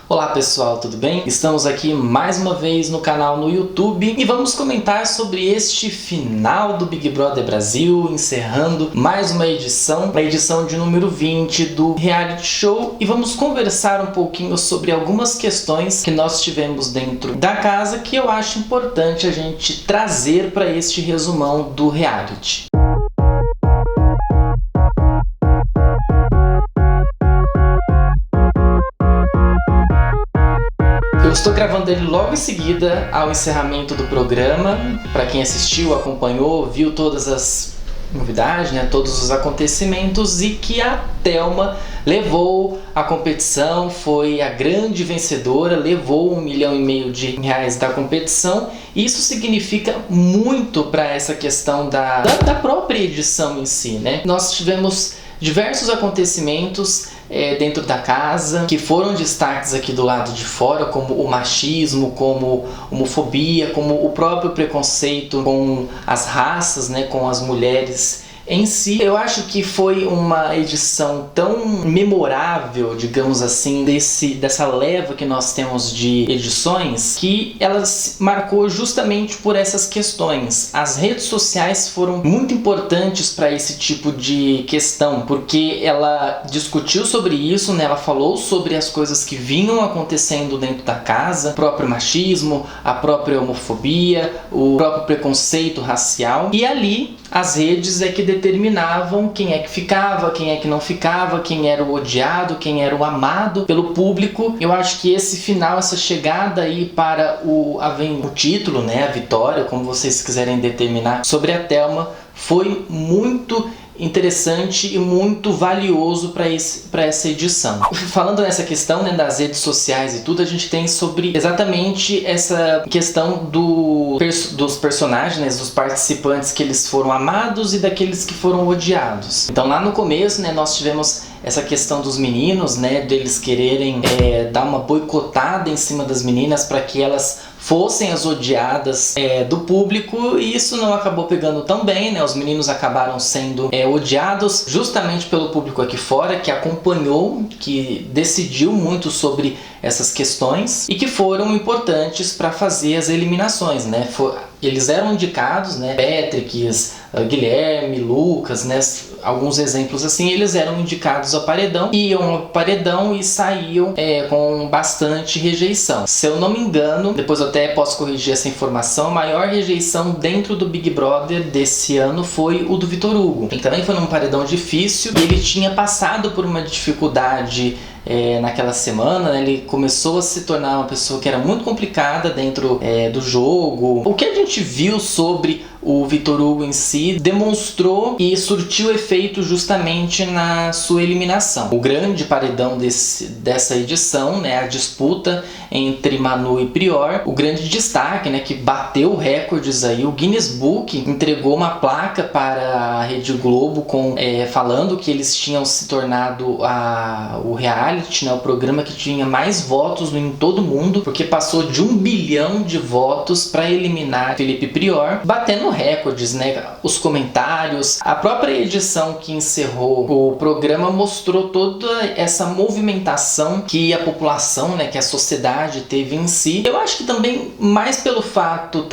Olá pessoal, tudo bem? Estamos aqui mais uma vez no canal no YouTube e vamos comentar sobre este final do Big Brother Brasil, encerrando mais uma edição, a edição de número 20 do reality show, e vamos conversar um pouquinho sobre algumas questões que nós tivemos dentro da casa que eu acho importante a gente trazer para este resumão do reality. Eu estou gravando ele logo em seguida ao encerramento do programa. Para quem assistiu, acompanhou, viu todas as novidades, todos os acontecimentos, e que a Thelma levou a competição, foi a grande vencedora, levou R$1,5 milhão da competição. Isso significa muito para essa questão da própria edição em si, né? Nós tivemos diversos acontecimentos dentro da casa que foram destaques aqui do lado de fora, como o machismo, como homofobia, como o próprio preconceito com as raças, com as mulheres em si. Eu acho que foi uma edição tão memorável, digamos assim, dessa leva que nós temos de edições, que ela se marcou justamente por essas questões. As redes sociais foram muito importantes para esse tipo de questão, porque ela discutiu sobre isso, ela falou sobre as coisas que vinham acontecendo dentro da casa, o próprio machismo, a própria homofobia, o próprio preconceito racial, e ali as redes é que determinavam quem é que ficava, quem é que não ficava, quem era o odiado, quem era o amado pelo público. Eu acho que esse final, essa chegada aí para o título, a vitória, como vocês quiserem determinar, sobre a Thelma, foi muito interessante e muito valioso para essa edição. Falando nessa questão das redes sociais e tudo, a gente tem sobre exatamente essa questão dos personagens, dos participantes, que eles foram amados e daqueles que foram odiados. Então lá no começo nós tivemos essa questão dos meninos, deles quererem dar uma boicotada em cima das meninas para que elas fossem as odiadas do público, e isso não acabou pegando tão bem, Os meninos acabaram sendo odiados justamente pelo público aqui fora, que acompanhou, que decidiu muito sobre essas questões e que foram importantes para fazer as eliminações, Eles eram indicados, Patrick, Guilherme, Lucas, alguns exemplos assim, eles eram indicados ao paredão, iam ao paredão e saíam com bastante rejeição. Se eu não me engano, depois eu até posso corrigir essa informação, a maior rejeição dentro do Big Brother desse ano foi o do Vitor Hugo. Ele também foi num paredão difícil e ele tinha passado por uma dificuldade naquela semana, ele começou a se tornar uma pessoa que era muito complicada dentro do jogo. O que a gente viu sobre o Vitor Hugo em si demonstrou e surtiu efeito justamente na sua eliminação. O grande paredão dessa edição, a disputa entre Manu e Prior, o grande destaque, que bateu recordes aí, o Guinness Book entregou uma placa para a Rede Globo falando que eles tinham se tornado o reality, o programa que tinha mais votos em todo mundo, porque passou de 1 bilhão de votos para eliminar Felipe Prior, batendo recordes, os comentários. A própria edição que encerrou o programa mostrou toda essa movimentação que a população, que a sociedade teve em si. Eu acho que também, mais pelo fato,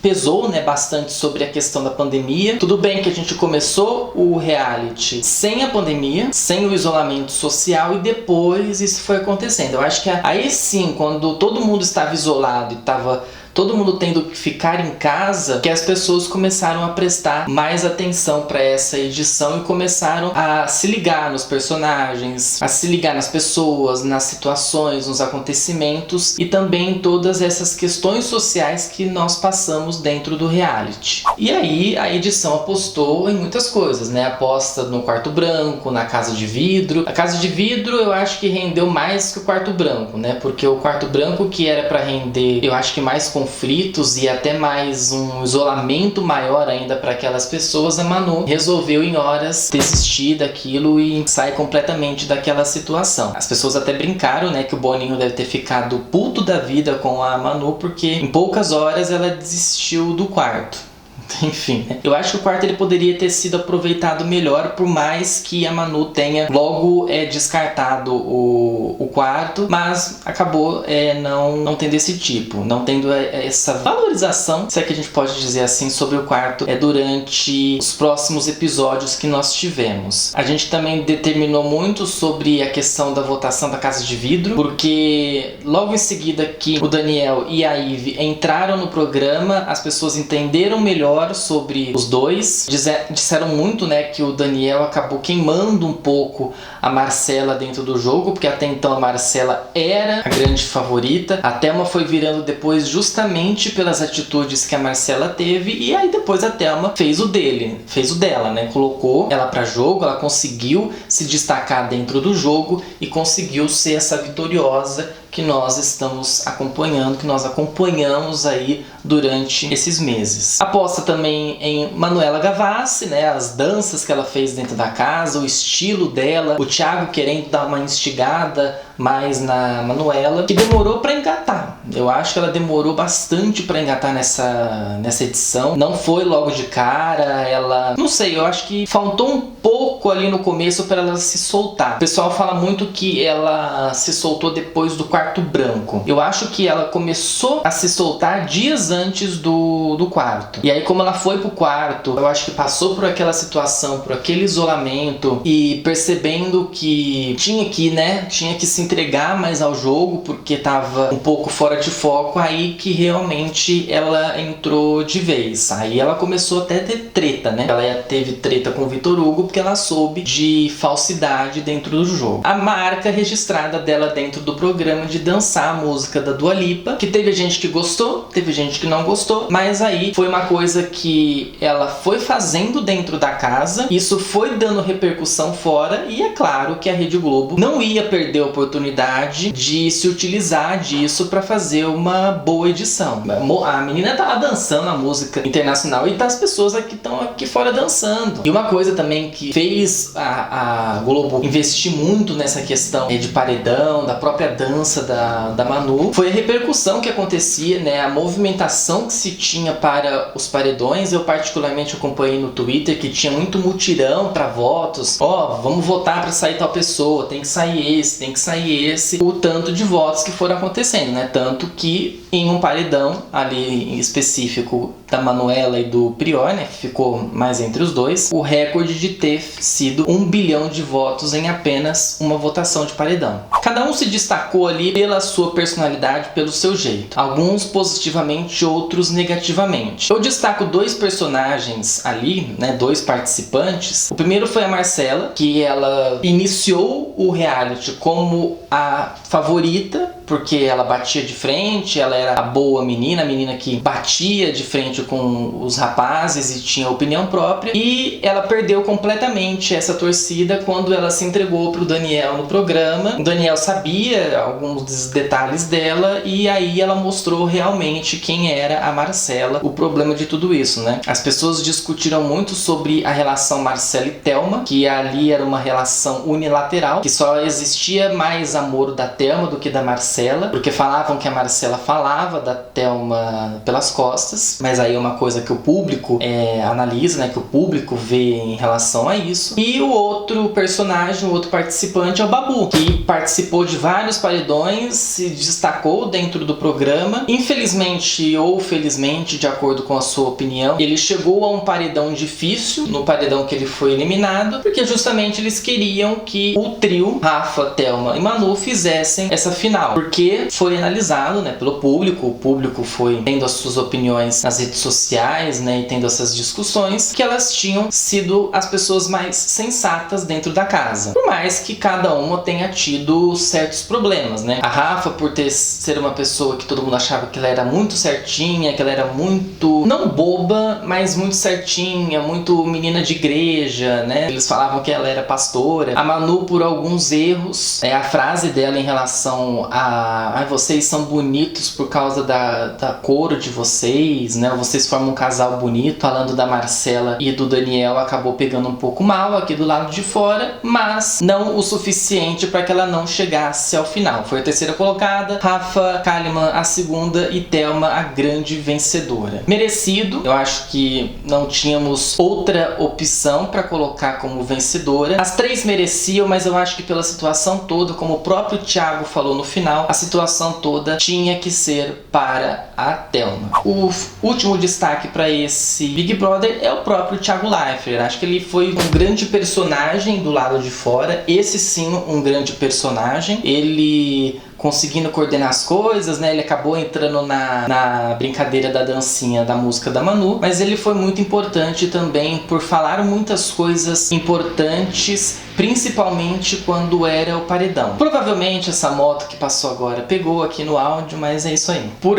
pesou bastante sobre a questão da pandemia. Tudo bem que a gente começou o reality sem a pandemia, sem o isolamento social, e depois isso foi acontecendo. Eu acho que aí sim, quando todo mundo estava isolado e estava todo mundo tendo que ficar em casa, que as pessoas começaram a prestar mais atenção para essa edição e começaram a se ligar nos personagens, a se ligar nas pessoas, nas situações, nos acontecimentos e também em todas essas questões sociais que nós passamos dentro do reality. E aí a edição apostou em muitas coisas, aposta no quarto branco, na casa de vidro. A casa de vidro eu acho que rendeu mais que o quarto branco, porque o quarto branco, que era para render, eu acho que mais conflitos e até mais um isolamento maior ainda para aquelas pessoas, a Manu resolveu em horas desistir daquilo e sair completamente daquela situação. As pessoas até brincaram, que o Boninho deve ter ficado puto da vida com a Manu, porque em poucas horas ela desistiu do quarto. Enfim, né? Eu acho que o quarto ele poderia ter sido aproveitado melhor, por mais que a Manu tenha logo descartado o quarto, mas acabou não tendo esse tipo, não tendo essa valorização, se é que a gente pode dizer assim, sobre o quarto durante os próximos episódios que nós tivemos. A gente também determinou muito sobre a questão da votação da Casa de Vidro, porque logo em seguida que o Daniel e a Ivy entraram no programa, as pessoas entenderam melhor sobre os dois, disseram muito, né, que o Daniel acabou queimando um pouco a Marcela dentro do jogo, porque até então a Marcela era a grande favorita. A Thelma foi virando depois justamente pelas atitudes que a Marcela teve, e aí depois a Thelma fez o dela, né? Colocou ela pra jogo, ela conseguiu se destacar dentro do jogo e conseguiu ser essa vitoriosa que nós estamos acompanhando, que nós acompanhamos aí durante esses meses. Aposta também em Manuela Gavassi, né? As danças que ela fez dentro da casa, o estilo dela, o Thiago querendo dar uma instigada mais na Manuela, que demorou para engatar. Eu acho que ela demorou bastante para engatar nessa edição. Não foi logo de cara, ela... Não sei, eu acho que faltou um pouco ali no começo para ela se soltar. O pessoal fala muito que ela se soltou depois do quarto branco. Eu acho que ela começou a se soltar dias antes do quarto. E aí, como ela foi pro quarto, eu acho que passou por aquela situação, por aquele isolamento, e percebendo que tinha que se entregar mais ao jogo, porque tava um pouco fora de foco, aí que realmente ela entrou de vez. Aí ela começou até a ter treta, né? Ela teve treta com o Vitor Hugo, porque ela soube de falsidade dentro do jogo. A marca registrada dela dentro do programa de dançar a música da Dua Lipa, que teve gente que gostou, teve gente que não gostou, mas aí foi uma coisa que ela foi fazendo dentro da casa, isso foi dando repercussão fora, e é claro que a Rede Globo não ia perder a oportunidade de se utilizar disso para fazer uma boa edição. A menina tá lá dançando a música internacional e tá as pessoas que estão aqui fora dançando. E uma coisa também que fez a Globo investir muito nessa questão de paredão, da própria dança da Manu, foi a repercussão que acontecia, né? A movimentação que se tinha para os paredões. Eu particularmente acompanhei no Twitter que tinha muito mutirão para votos. Vamos votar para sair tal pessoa, tem que sair esse, tem que sair esse. O tanto de votos que foram acontecendo, né? Tanto que em um paredão ali em específico da Manuela e do Prior, né, que ficou mais entre os dois, o recorde de ter sido 1 bilhão de votos em apenas uma votação de paredão. Cada um se destacou ali pela sua personalidade, pelo seu jeito. Alguns positivamente, outros negativamente. Eu destaco 2 personagens ali, né, 2 participantes. O primeiro foi a Marcela, que ela iniciou o reality como a favorita, porque ela batia de frente, ela era a boa menina, a menina que batia de frente com os rapazes e tinha opinião própria, e ela perdeu completamente essa torcida quando ela se entregou pro Daniel no programa. O Daniel sabia alguns dos detalhes dela, e aí ela mostrou realmente quem era a Marcela, o problema de tudo isso, né? As pessoas discutiram muito sobre a relação Marcela e Thelma, que ali era uma relação unilateral, que só existia mais amor da Thelma do que da Marcela, porque falavam que a Marcela falava da Thelma pelas costas, mas aí é uma coisa que o público analisa, né, que o público vê em relação a isso. E o outro personagem, o outro participante é o Babu, que participou de vários paredões, se destacou dentro do programa. Infelizmente ou felizmente, de acordo com a sua opinião, ele chegou a um paredão difícil, no paredão que ele foi eliminado, porque justamente eles queriam que o trio Rafa, Thelma e Manu fizessem essa final, porque foi analisado, né, pelo público. O público foi tendo as suas opiniões nas redes sociais, né, e tendo essas discussões, que elas tinham sido as pessoas mais sensatas dentro da casa, por mais que cada uma tenha tido certos problemas, né? A Rafa, por ser uma pessoa que todo mundo achava que ela era muito certinha, que ela era muito, não boba, mas muito certinha, muito menina de igreja, né? Eles falavam que ela era pastora. A Manu, por alguns erros, a frase dela em relação relação a vocês são bonitos por causa da cor de vocês, né? Vocês formam um casal bonito. Falando da Marcela e do Daniel, acabou pegando um pouco mal aqui do lado de fora, mas não o suficiente para que ela não chegasse ao final. Foi a terceira colocada, Rafa Kalimann a segunda e Thelma a grande vencedora. Merecido, eu acho que não tínhamos outra opção para colocar como vencedora. As três mereciam, mas eu acho que pela situação toda, como o próprio Thiago falou no final, a situação toda tinha que ser para a Thelma. O último destaque para esse Big Brother é o próprio Thiago Leifert. Acho que ele foi um grande personagem do lado de fora. Esse sim, um grande personagem. Ele conseguindo coordenar as coisas, né? Ele acabou entrando na brincadeira da dancinha da música da Manu, mas ele foi muito importante também por falar muitas coisas importantes, principalmente quando era o paredão. Provavelmente essa moto que passou agora pegou aqui no áudio, mas é isso aí. Por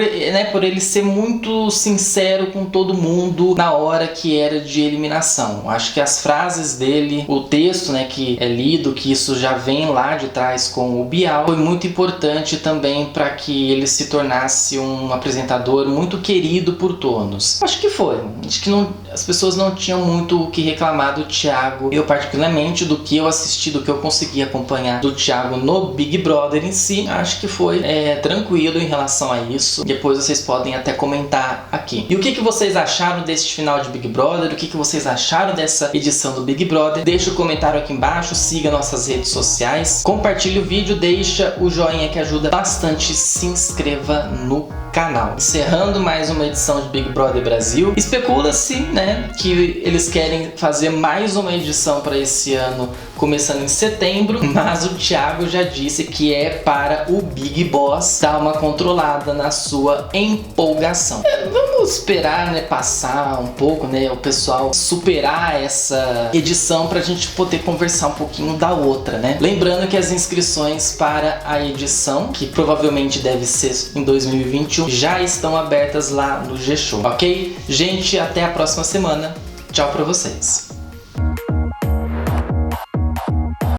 ele ser muito sincero com todo mundo na hora que era de eliminação. Acho que as frases dele, o texto, né, que é lido, que isso já vem lá de trás com o Bial, foi muito importante também para que ele se tornasse um apresentador muito querido por todos. Acho que foi. Acho que as pessoas não tinham muito o que reclamar do Thiago. Eu particularmente, do que eu assisti, do que eu consegui acompanhar do Thiago no Big Brother em si, acho que foi tranquilo em relação a isso. Depois vocês podem até comentar aqui. E o que vocês acharam deste final de Big Brother? O que vocês acharam dessa edição do Big Brother? Deixa o comentário aqui embaixo, siga nossas redes sociais, compartilhe o vídeo, deixa o joinha que ajuda bastante, se inscreva no canal. Encerrando mais uma edição de Big Brother Brasil. Especula-se, né, que eles querem fazer mais uma edição para esse ano, começando em setembro, mas o Thiago já disse que é para o Big Boss dar uma controlada na sua empolgação. Vamos esperar, né, passar um pouco, né, o pessoal superar essa edição pra gente poder conversar um pouquinho da outra, né? Lembrando que as inscrições para a edição, que provavelmente deve ser em 2021, já estão abertas lá no G-Show, ok? Gente, até a próxima semana. Tchau pra vocês.